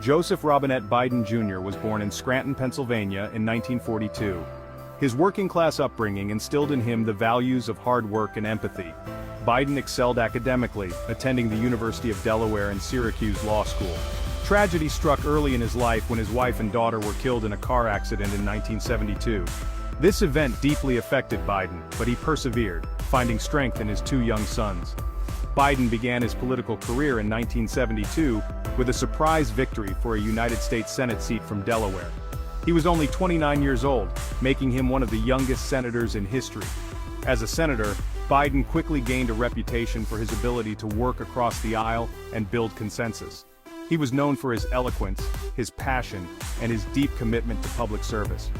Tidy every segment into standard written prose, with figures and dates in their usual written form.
Joseph Robinette Biden Jr. was born in Scranton, Pennsylvania in 1942. His working-class upbringing instilled in him the values of hard work and empathy. Biden excelled academically, attending the University of Delaware and Syracuse Law School. Tragedy struck early in his life when his wife and daughter were killed in a car accident in 1972. This event deeply affected Biden, but he persevered, finding strength in his two young sons. Biden began his political career in 1972 with a surprise victory for a United States Senate seat from Delaware. He was only 29 years old, making him one of the youngest senators in history. As a senator, Biden quickly gained a reputation for his ability to work across the aisle and build consensus. He was known for his eloquence, his passion, and his deep commitment to public service.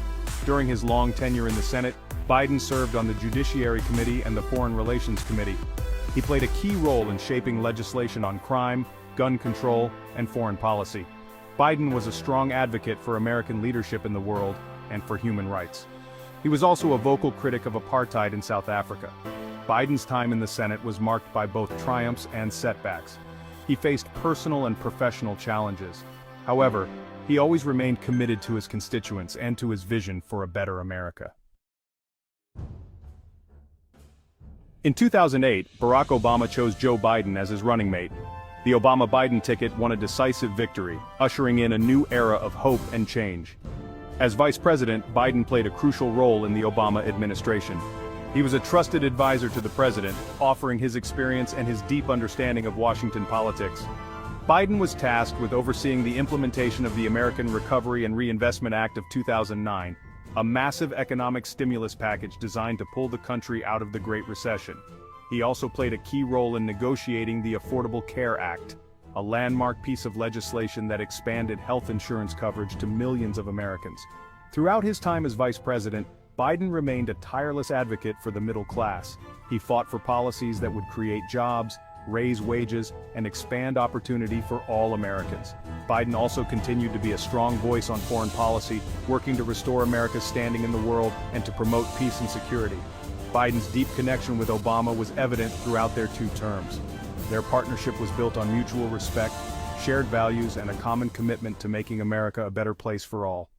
During his long tenure in the Senate, Biden served on the Judiciary Committee and the Foreign Relations Committee. He played a key role in shaping legislation on crime, gun control, and foreign policy. Biden was a strong advocate for American leadership in the world and for human rights. He was also a vocal critic of apartheid in South Africa. Biden's time in the Senate was marked by both triumphs and setbacks. He faced personal and professional challenges. However, he always remained committed to his constituents and to his vision for a better America. In 2008, Barack Obama chose Joe Biden as his running mate. The Obama-Biden ticket won a decisive victory, ushering in a new era of hope and change. As vice president, Biden played a crucial role in the Obama administration. He was a trusted advisor to the president, offering his experience and his deep understanding of Washington politics. Biden was tasked with overseeing the implementation of the American Recovery and Reinvestment Act of 2009, a massive economic stimulus package designed to pull the country out of the Great Recession. He also played a key role in negotiating the Affordable Care Act, a landmark piece of legislation that expanded health insurance coverage to millions of Americans. Throughout his time as vice president, Biden remained a tireless advocate for the middle class. He fought for policies that would create jobs, raise wages, and expand opportunity for all Americans. Biden also continued to be a strong voice on foreign policy, working to restore America's standing in the world and to promote peace and security. Biden's deep connection with Obama was evident throughout their two terms. Their partnership was built on mutual respect, shared values, and a common commitment to making America a better place for all.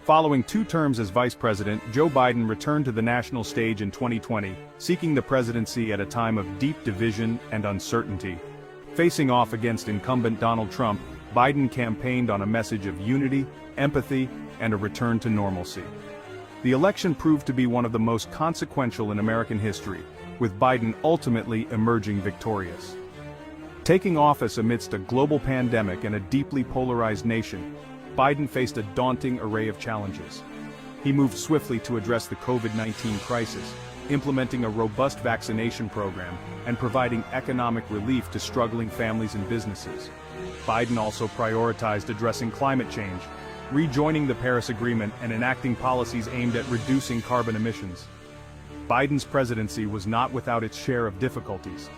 Following 2 terms as vice president, Joe Biden returned to the national stage in 2020, seeking the presidency at a time of deep division and uncertainty. Facing off against incumbent Donald Trump, Biden campaigned on a message of unity, empathy, and a return to normalcy. The election proved to be one of the most consequential in American history, with Biden ultimately emerging victorious. Taking office amidst a global pandemic and a deeply polarized nation, Biden faced a daunting array of challenges. He moved swiftly to address the COVID-19 crisis, implementing a robust vaccination program and providing economic relief to struggling families and businesses. Biden also prioritized addressing climate change, rejoining the Paris Agreement and enacting policies aimed at reducing carbon emissions. Biden's presidency was not without its share of difficulties.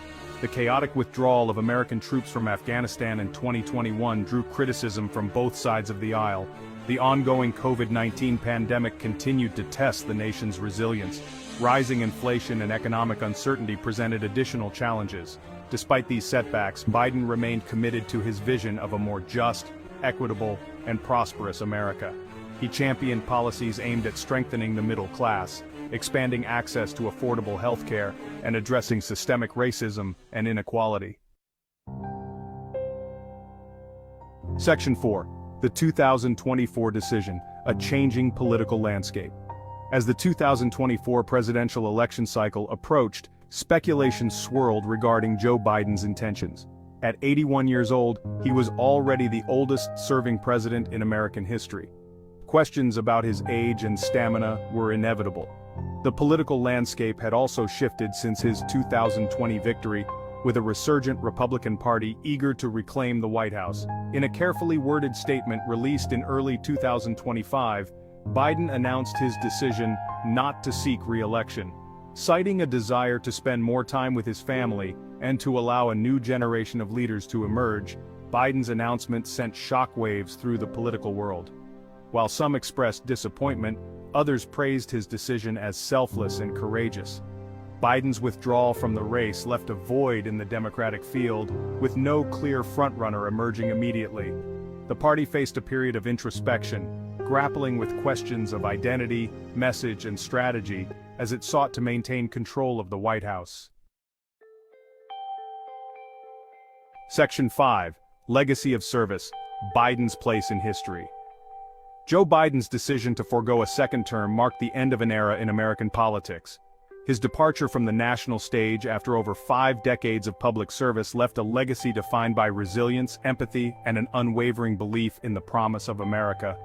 The chaotic withdrawal of American troops from Afghanistan in 2021 drew criticism from both sides of the aisle. The ongoing COVID-19 pandemic continued to test the nation's resilience. Rising inflation and economic uncertainty presented additional challenges. Despite these setbacks, Biden remained committed to his vision of a more just, equitable, and prosperous America. He championed policies aimed at strengthening the middle class, expanding access to affordable health care, and addressing systemic racism and inequality. Section 4. The 2024 Decision, a Changing Political Landscape. As the 2024 presidential election cycle approached, speculation swirled regarding Joe Biden's intentions. At 81 years old, he was already the oldest-serving president in American history. Questions about his age and stamina were inevitable. The political landscape had also shifted since his 2020 victory, with a resurgent Republican Party eager to reclaim the White House. In a carefully worded statement released in early 2025, Biden announced his decision not to seek re-election, citing a desire to spend more time with his family and to allow a new generation of leaders to emerge. Biden's announcement sent shockwaves through the political world. While some expressed disappointment, others praised his decision as selfless and courageous. Biden's withdrawal from the race left a void in the Democratic field, with no clear frontrunner emerging immediately. The party faced a period of introspection, grappling with questions of identity, message, and strategy as it sought to maintain control of the White House. Section 5. Legacy of Service: Biden's Place in History. Joe Biden's decision to forego a second term marked the end of an era in American politics. His departure from the national stage after over 5 decades of public service left a legacy defined by resilience, empathy, and an unwavering belief in the promise of America.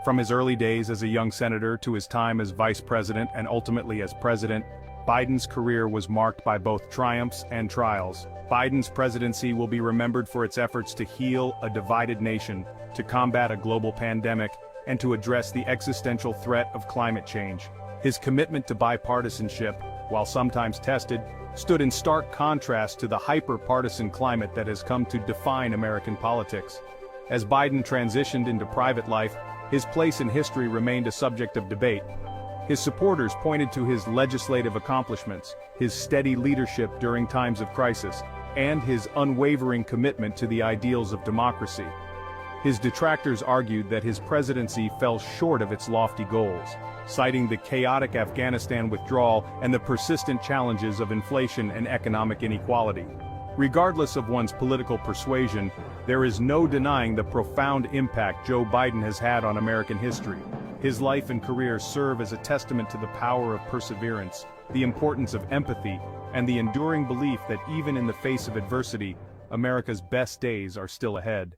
From his early days as a young senator to his time as vice president and ultimately as president, Biden's career was marked by both triumphs and trials. Biden's presidency will be remembered for its efforts to heal a divided nation, to combat a global pandemic, and to address the existential threat of climate change. His commitment to bipartisanship, while sometimes tested, stood in stark contrast to the hyper-partisan climate that has come to define American politics. As Biden transitioned into private life, his place in history remained a subject of debate. His supporters pointed to his legislative accomplishments, his steady leadership during times of crisis, and his unwavering commitment to the ideals of democracy. His detractors argued that his presidency fell short of its lofty goals, citing the chaotic Afghanistan withdrawal and the persistent challenges of inflation and economic inequality. Regardless of one's political persuasion, there is no denying the profound impact Joe Biden has had on American history. His life and career serve as a testament to the power of perseverance, the importance of empathy, and the enduring belief that even in the face of adversity, America's best days are still ahead.